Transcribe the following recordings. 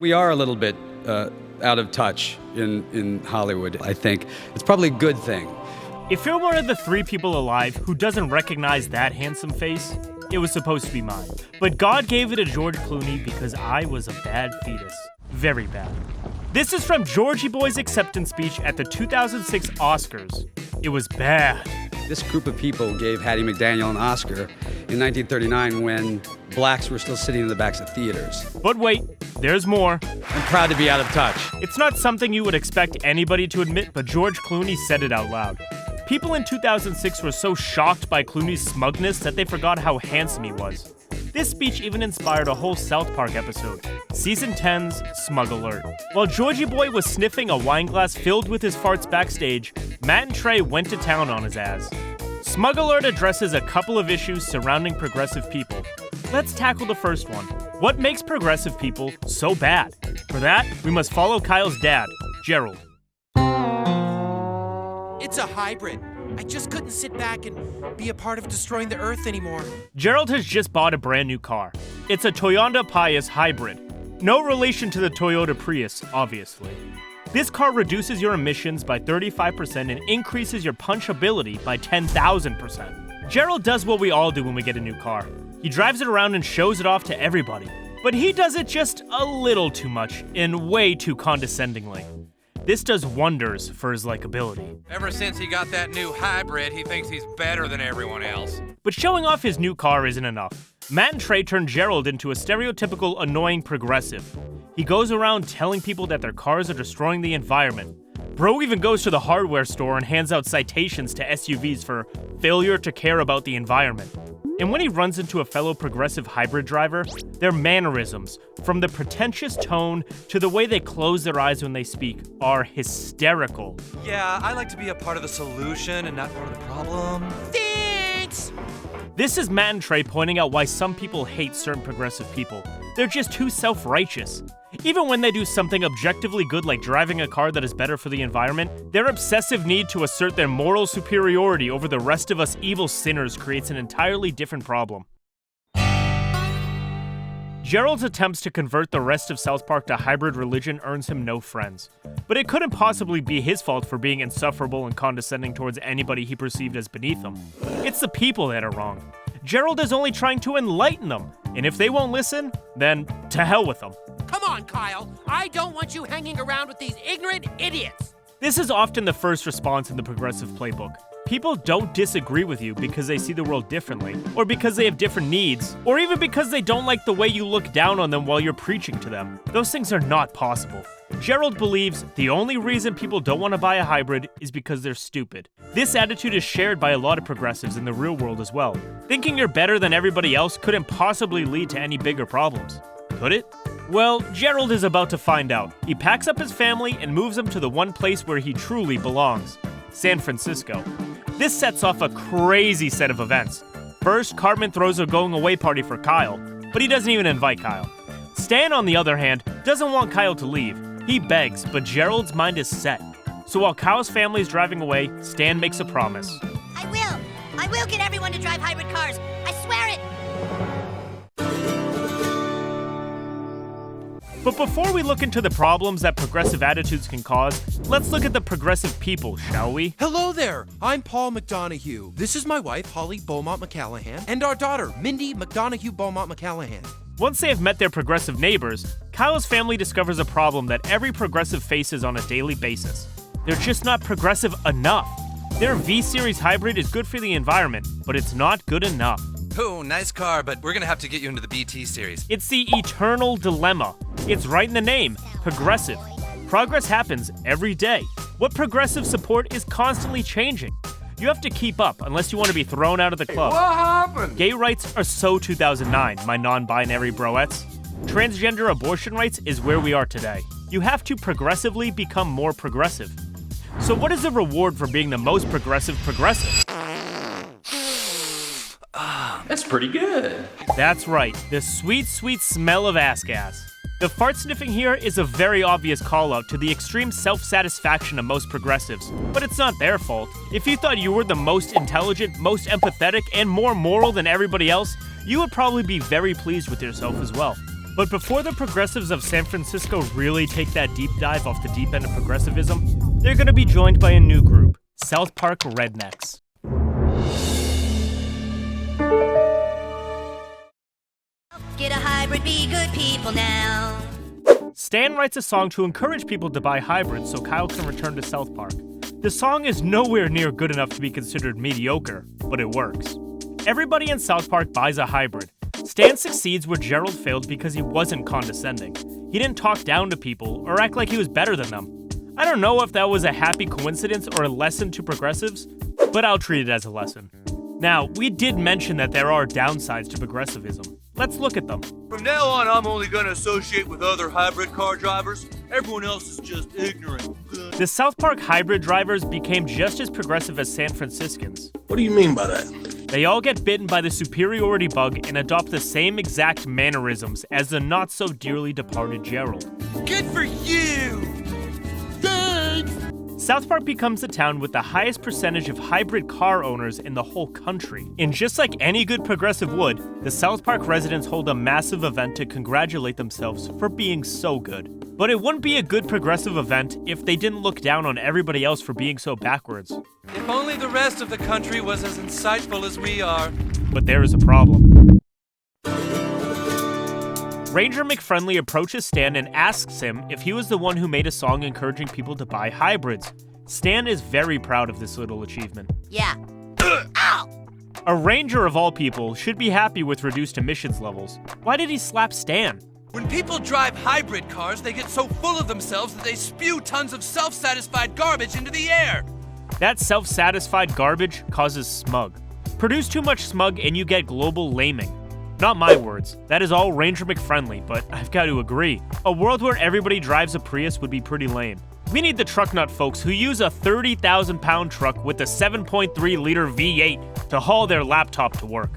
We are a little bit out of touch in Hollywood, I think. It's probably a good thing. If you're one of the 3 people alive who doesn't recognize that handsome face, it was supposed to be mine. But God gave it to George Clooney because I was a bad fetus. Very bad. This is from Georgie Boy's acceptance speech at the 2006 Oscars. It was bad. This group of people gave Hattie McDaniel an Oscar in 1939 when blacks were still sitting in the backs of theaters. But wait, there's more. I'm proud to be out of touch. It's not something you would expect anybody to admit, but George Clooney said it out loud. People in 2006 were so shocked by Clooney's smugness that they forgot how handsome he was. This speech even inspired a whole South Park episode, Season 10's Smug Alert. While Georgie Boy was sniffing a wine glass filled with his farts backstage, Matt and Trey went to town on his ass. Smug Alert addresses a couple of issues surrounding progressive people. Let's tackle the first one. What makes progressive people so bad? For that, we must follow Kyle's dad, Gerald. It's a hybrid. I just couldn't sit back and be a part of destroying the Earth anymore. Gerald has just bought a brand new car. It's a Toyota Prius hybrid. No relation to the Toyota Prius, obviously. This car reduces your emissions by 35% and increases your punchability by 10,000%. Gerald does what we all do when we get a new car. He drives it around and shows it off to everybody. But he does it just a little too much and way too condescendingly. This does wonders for his likability. Ever since he got that new hybrid, he thinks he's better than everyone else. But showing off his new car isn't enough. Matt and Trey turned Gerald into a stereotypical annoying progressive. He goes around telling people that their cars are destroying the environment. Bro even goes to the hardware store and hands out citations to SUVs for failure to care about the environment. And when he runs into a fellow progressive hybrid driver, their mannerisms, from the pretentious tone to the way they close their eyes when they speak, are hysterical. Yeah, I like to be a part of the solution and not part of the problem. Thanks! This is Matt and Trey pointing out why some people hate certain progressive people. They're just too self-righteous. Even when they do something objectively good like driving a car that is better for the environment, their obsessive need to assert their moral superiority over the rest of us evil sinners creates an entirely different problem. Gerald's attempts to convert the rest of South Park to hybrid religion earns him no friends. But it couldn't possibly be his fault for being insufferable and condescending towards anybody he perceived as beneath him. It's the people that are wrong. Gerald is only trying to enlighten them, and if they won't listen, then to hell with them. Come on, Kyle. I don't want you hanging around with these ignorant idiots. This is often the first response in the progressive playbook. People don't disagree with you because they see the world differently, or because they have different needs, or even because they don't like the way you look down on them while you're preaching to them. Those things are not possible. Gerald believes the only reason people don't want to buy a hybrid is because they're stupid. This attitude is shared by a lot of progressives in the real world as well. Thinking you're better than everybody else couldn't possibly lead to any bigger problems. Could it? Well, Gerald is about to find out. He packs up his family and moves them to the one place where he truly belongs, San Francisco. This sets off a crazy set of events. First, Cartman throws a going-away party for Kyle, but he doesn't even invite Kyle. Stan, on the other hand, doesn't want Kyle to leave. He begs, but Gerald's mind is set. So while Kyle's family is driving away, Stan makes a promise. I will get everyone to drive hybrid cars. I swear it. But before we look into the problems that progressive attitudes can cause, let's look at the progressive people, shall we? Hello there. I'm Paul McDonough. This is my wife, Holly Beaumont McCallahan, and our daughter, Mindy McDonough Beaumont McCallahan. Once they have met their progressive neighbors, Kyle's family discovers a problem that every progressive faces on a daily basis. They're just not progressive enough. Their V-Series hybrid is good for the environment, but it's not good enough. Oh, nice car, but we're gonna have to get you into the BT series. It's the eternal dilemma. It's right in the name, progressive. Progress happens every day. What progressive support is constantly changing. You have to keep up unless you want to be thrown out of the club. What happened? Gay rights are so 2009, my non-binary broettes. Transgender abortion rights is where we are today. You have to progressively become more progressive. So what is the reward for being the most progressive? That's pretty good. That's right, the sweet, sweet smell of ass gas. The fart sniffing here is a very obvious call-out to the extreme self-satisfaction of most progressives, but it's not their fault. If you thought you were the most intelligent, most empathetic, and more moral than everybody else, you would probably be very pleased with yourself as well. But before the progressives of San Francisco really take that deep dive off the deep end of progressivism, they're going to be joined by a new group, South Park Rednecks. Get a hybrid, be good people now. Stan writes a song to encourage people to buy hybrids so Kyle can return to South Park. The song is nowhere near good enough to be considered mediocre, but it works. Everybody in South Park buys a hybrid. Stan succeeds where Gerald failed because he wasn't condescending. He didn't talk down to people or act like he was better than them. I don't know if that was a happy coincidence or a lesson to progressives, but I'll treat it as a lesson. Now, we did mention that there are downsides to progressivism. Let's look at them. From now on, I'm only going to associate with other hybrid car drivers. Everyone else is just ignorant. The South Park hybrid drivers became just as progressive as San Franciscans. What do you mean by that? They all get bitten by the superiority bug and adopt the same exact mannerisms as the not-so-dearly departed Gerald. Good for you! Thanks! South Park becomes the town with the highest percentage of hybrid car owners in the whole country. And just like any good progressive would, the South Park residents hold a massive event to congratulate themselves for being so good. But it wouldn't be a good progressive event if they didn't look down on everybody else for being so backwards. If only the rest of the country was as insightful as we are. But there is a problem. Ranger McFriendly approaches Stan and asks him if he was the one who made a song encouraging people to buy hybrids. Stan is very proud of this little achievement. Yeah. Ow! A ranger of all people should be happy with reduced emissions levels. Why did he slap Stan? When people drive hybrid cars, they get so full of themselves that they spew tons of self-satisfied garbage into the air. That self-satisfied garbage causes smug. Produce too much smug and you get global laming. Not my words, that is all Ranger McFriendly, but I've got to agree. A world where everybody drives a Prius would be pretty lame. We need the truck nut folks who use a 30,000-pound truck with a 7.3-liter V8 to haul their laptop to work.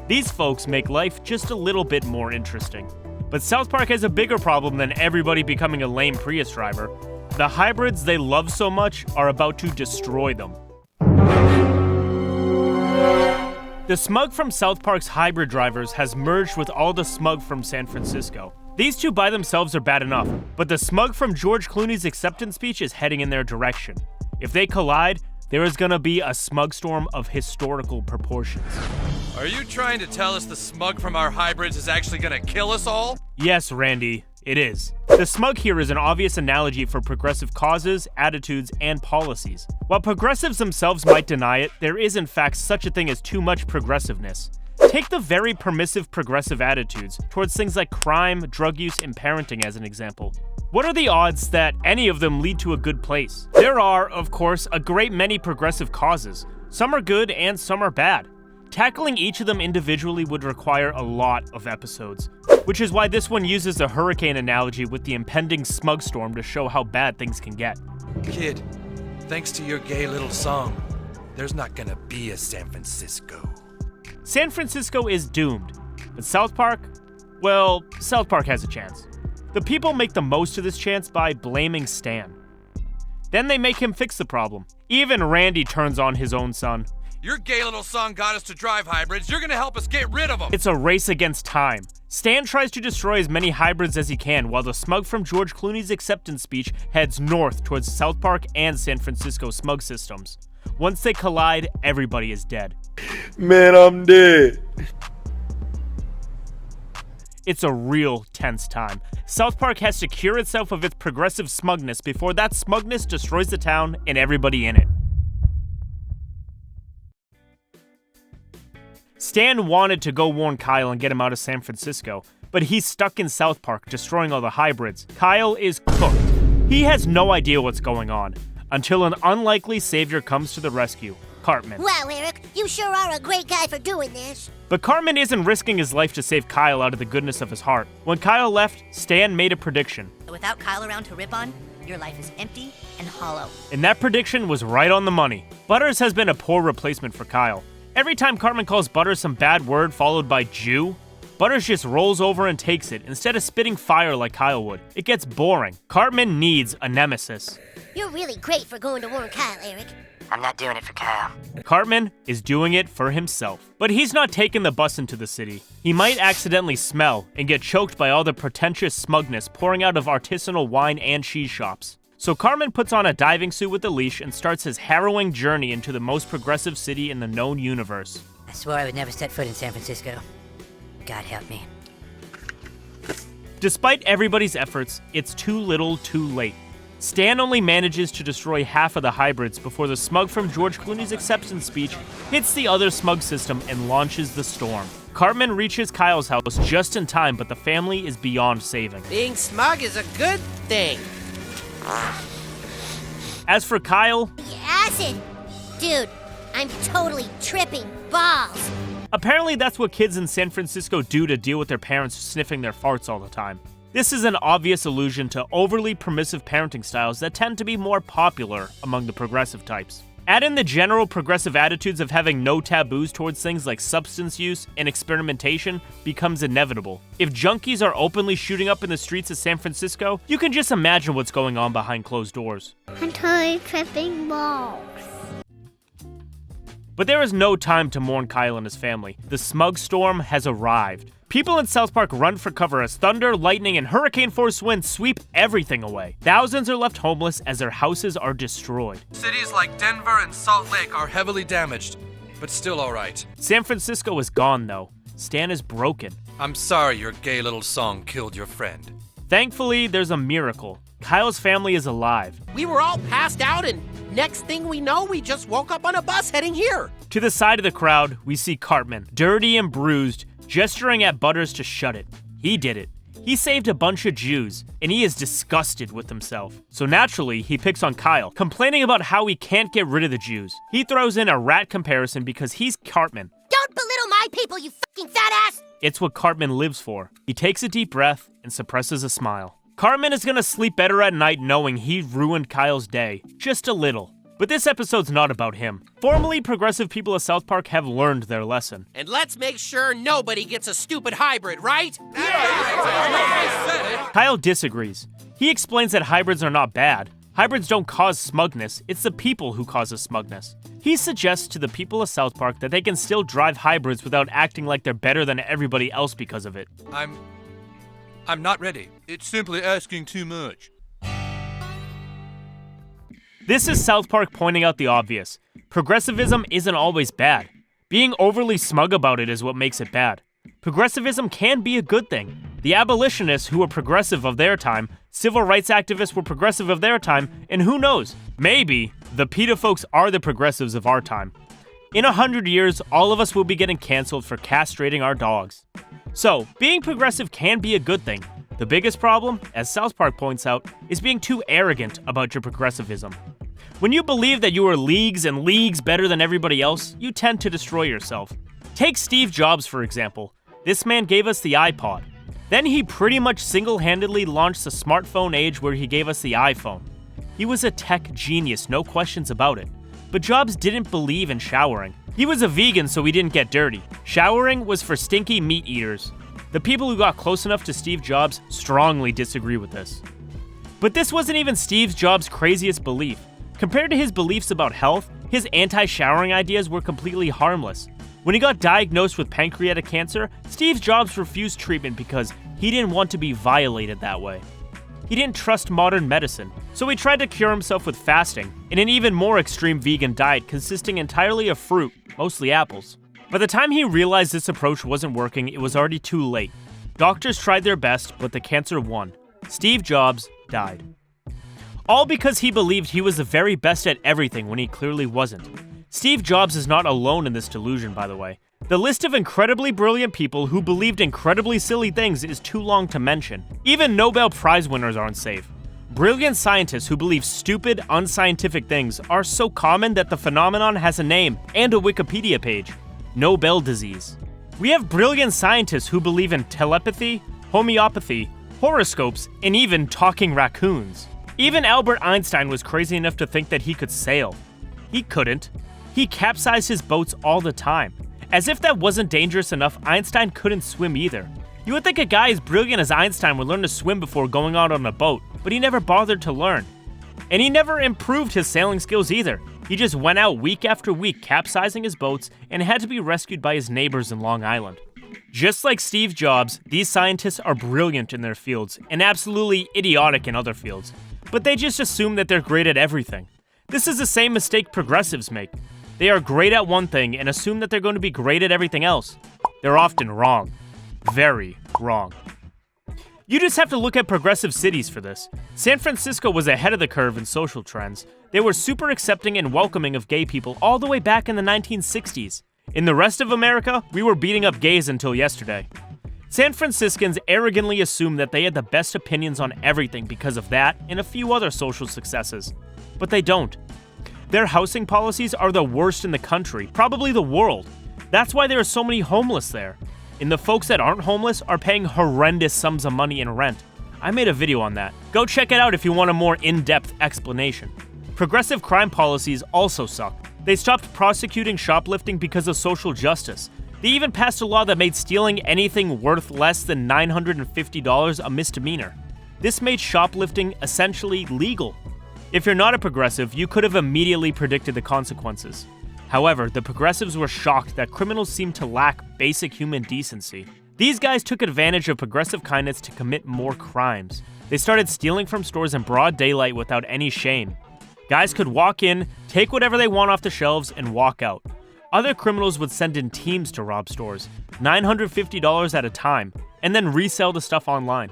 These folks make life just a little bit more interesting. But South Park has a bigger problem than everybody becoming a lame Prius driver. The hybrids they love so much are about to destroy them. The smug from South Park's hybrid drivers has merged with all the smug from San Francisco. These two by themselves are bad enough, but the smug from George Clooney's acceptance speech is heading in their direction. If they collide, there is gonna be a smug storm of historical proportions. Are you trying to tell us the smug from our hybrids is actually gonna kill us all? Yes, Randy, it is. The smug here is an obvious analogy for progressive causes, attitudes, and policies. While progressives themselves might deny it, there is in fact such a thing as too much progressiveness. Take the very permissive progressive attitudes towards things like crime, drug use, and parenting as an example. What are the odds that any of them lead to a good place? There are, of course, a great many progressive causes. Some are good and some are bad. Tackling each of them individually would require a lot of episodes, which is why this one uses a hurricane analogy with the impending smug storm to show how bad things can get. Kid, thanks to your gay little song, there's not gonna be a San Francisco. San Francisco is doomed, but South Park? Well, South Park has a chance. The people make the most of this chance by blaming Stan. Then they make him fix the problem. Even Randy turns on his own son. Your gay little song got us to drive hybrids. You're gonna help us get rid of them. It's a race against time. Stan tries to destroy as many hybrids as he can, while the smug from George Clooney's acceptance speech heads north towards South Park and San Francisco smug systems. Once they collide, everybody is dead. Man, I'm dead. It's a real tense time. South Park has to cure itself of its progressive smugness before that smugness destroys the town and everybody in it. Stan wanted to go warn Kyle and get him out of San Francisco, but he's stuck in South Park, destroying all the hybrids. Kyle is cooked. He has no idea what's going on, until an unlikely savior comes to the rescue, Cartman. Wow, Eric, you sure are a great guy for doing this. But Cartman isn't risking his life to save Kyle out of the goodness of his heart. When Kyle left, Stan made a prediction. Without Kyle around to rip on, your life is empty and hollow. And that prediction was right on the money. Butters has been a poor replacement for Kyle. Every time Cartman calls Butters some bad word followed by Jew, Butters just rolls over and takes it, instead of spitting fire like Kyle would. It gets boring. Cartman needs a nemesis. You're really great for going to warn Kyle, Eric. I'm not doing it for Kyle. Cartman is doing it for himself. But he's not taking the bus into the city. He might accidentally smell and get choked by all the pretentious smugness pouring out of artisanal wine and cheese shops. So Cartman puts on a diving suit with a leash and starts his harrowing journey into the most progressive city in the known universe. I swore I would never set foot in San Francisco. God help me. Despite everybody's efforts, it's too little too late. Stan only manages to destroy half of the hybrids before the smug from George Clooney's acceptance speech hits the other smug system and launches the storm. Cartman reaches Kyle's house just in time, but the family is beyond saving. Being smug is a good thing. As for Kyle, Acid! Dude, I'm totally tripping balls. apparently that's what kids in San Francisco do to deal with their parents sniffing their farts all the time. This is an obvious allusion to overly permissive parenting styles that tend to be more popular among the progressive types. Add in the general progressive attitudes of having no taboos towards things like substance use and experimentation becomes inevitable. If junkies are openly shooting up in the streets of San Francisco, you can just imagine what's going on behind closed doors. I'm totally tripping balls. But there is no time to mourn Kyle and his family. The smug storm has arrived. People in South Park run for cover as thunder, lightning, and hurricane-force winds sweep everything away. Thousands are left homeless as their houses are destroyed. Cities like Denver and Salt Lake are heavily damaged, but still alright. San Francisco is gone, though. Stan is broken. I'm sorry your gay little song killed your friend. Thankfully, there's a miracle. Kyle's family is alive. We were all passed out, and next thing we know, we just woke up on a bus heading here. To the side of the crowd, we see Cartman, dirty and bruised, gesturing at Butters to shut it. He did it. He saved a bunch of Jews, and he is disgusted with himself. So naturally, he picks on Kyle, complaining about how he can't get rid of the Jews. He throws in a rat comparison because he's Cartman. Don't belittle my people, you fucking fat ass! It's what Cartman lives for. He takes a deep breath and suppresses a smile. Cartman is gonna sleep better at night knowing he ruined Kyle's day. Just a little. But this episode's not about him. Formerly progressive people of South Park have learned their lesson. And let's make sure nobody gets a stupid hybrid, right? Kyle disagrees. He explains that hybrids are not bad. Hybrids don't cause smugness, it's the people who causes smugness. He suggests to the people of South Park that they can still drive hybrids without acting like they're better than everybody else because of it. I'm not ready. It's simply asking too much. This is South Park pointing out the obvious. Progressivism isn't always bad. Being overly smug about it is what makes it bad. Progressivism can be a good thing. The abolitionists who were progressive of their time, civil rights activists were progressive of their time, and who knows, maybe the PETA folks are the progressives of our time. In 100 years, all of us will be getting canceled for castrating our dogs. So, being progressive can be a good thing. The biggest problem, as South Park points out, is being too arrogant about your progressivism. When you believe that you are leagues and leagues better than everybody else, you tend to destroy yourself. Take Steve Jobs, for example. This man gave us the iPod. Then he pretty much single-handedly launched the smartphone age where he gave us the iPhone. He was a tech genius, no questions about it. But Jobs didn't believe in showering. He was a vegan, so he didn't get dirty. Showering was for stinky meat eaters. The people who got close enough to Steve Jobs strongly disagree with this. But this wasn't even Steve Jobs' craziest belief. Compared to his beliefs about health, his anti-showering ideas were completely harmless. When he got diagnosed with pancreatic cancer, Steve Jobs refused treatment because he didn't want to be violated that way. He didn't trust modern medicine, so he tried to cure himself with fasting, in an even more extreme vegan diet consisting entirely of fruit, mostly apples. By the time he realized this approach wasn't working, it was already too late. Doctors tried their best, but the cancer won. Steve Jobs died. All because he believed he was the very best at everything when he clearly wasn't. Steve Jobs is not alone in this delusion, by the way. The list of incredibly brilliant people who believed incredibly silly things is too long to mention. Even Nobel Prize winners aren't safe. Brilliant scientists who believe stupid, unscientific things are so common that the phenomenon has a name and a Wikipedia page. Nobel disease. We have brilliant scientists who believe in telepathy, homeopathy, horoscopes, and even talking raccoons. Even Albert Einstein was crazy enough to think that he could sail. He couldn't. He capsized his boats all the time. As if that wasn't dangerous enough, Einstein couldn't swim either. You would think a guy as brilliant as Einstein would learn to swim before going out on a boat, but he never bothered to learn. And he never improved his sailing skills either. He just went out week after week capsizing his boats and had to be rescued by his neighbors in Long Island. Just like Steve Jobs, these scientists are brilliant in their fields and absolutely idiotic in other fields, but they just assume that they're great at everything. This is the same mistake progressives make. They are great at one thing and assume that they're going to be great at everything else. They're often wrong. Very wrong. You just have to look at progressive cities for this. San Francisco was ahead of the curve in social trends. They were super accepting and welcoming of gay people all the way back in the 1960s. In the rest of America, we were beating up gays until yesterday. San Franciscans arrogantly assumed that they had the best opinions on everything because of that and a few other social successes. But they don't. Their housing policies are the worst in the country, probably the world. That's why there are so many homeless there. And the folks that aren't homeless are paying horrendous sums of money in rent. I made a video on that. Go check it out if you want a more in-depth explanation. Progressive crime policies also suck. They stopped prosecuting shoplifting because of social justice. They even passed a law that made stealing anything worth less than $950 a misdemeanor. This made shoplifting essentially legal. If you're not a progressive, you could have immediately predicted the consequences. However, the progressives were shocked that criminals seemed to lack basic human decency. These guys took advantage of progressive kindness to commit more crimes. They started stealing from stores in broad daylight without any shame. Guys could walk in, take whatever they want off the shelves, and walk out. Other criminals would send in teams to rob stores, $950 at a time, and then resell the stuff online.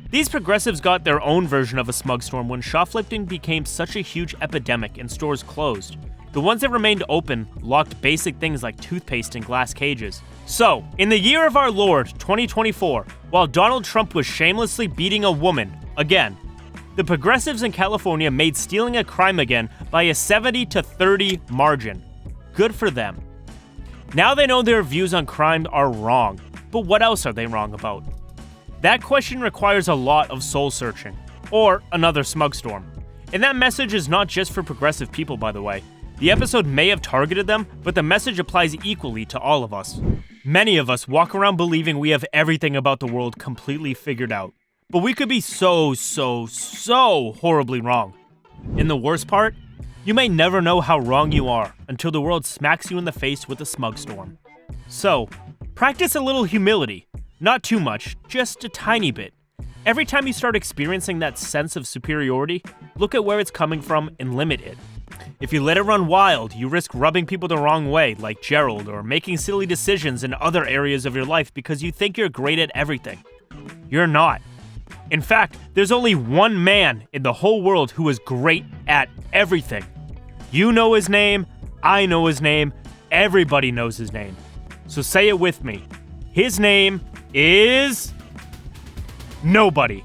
These progressives got their own version of a smug storm when shoplifting became such a huge epidemic and stores closed. The ones that remained open locked basic things like toothpaste in glass cages. So, in the year of our Lord, 2024, while Donald Trump was shamelessly beating a woman, again, the progressives in California made stealing a crime again by a 70-30 margin. Good for them. Now they know their views on crime are wrong, but what else are they wrong about? That question requires a lot of soul searching, or another smug storm. And that message is not just for progressive people, by the way. The episode may have targeted them, but the message applies equally to all of us. Many of us walk around believing we have everything about the world completely figured out. But we could be so horribly wrong. And the worst part? You may never know how wrong you are until the world smacks you in the face with a smug storm. So, practice a little humility. Not too much, just a tiny bit. Every time you start experiencing that sense of superiority, look at where it's coming from and limit it. If you let it run wild, you risk rubbing people the wrong way, like Gerald, or making silly decisions in other areas of your life because you think you're great at everything. You're not. In fact, there's only one man in the whole world who is great at everything. You know his name, I know his name, everybody knows his name. So say it with me. His name is... nobody.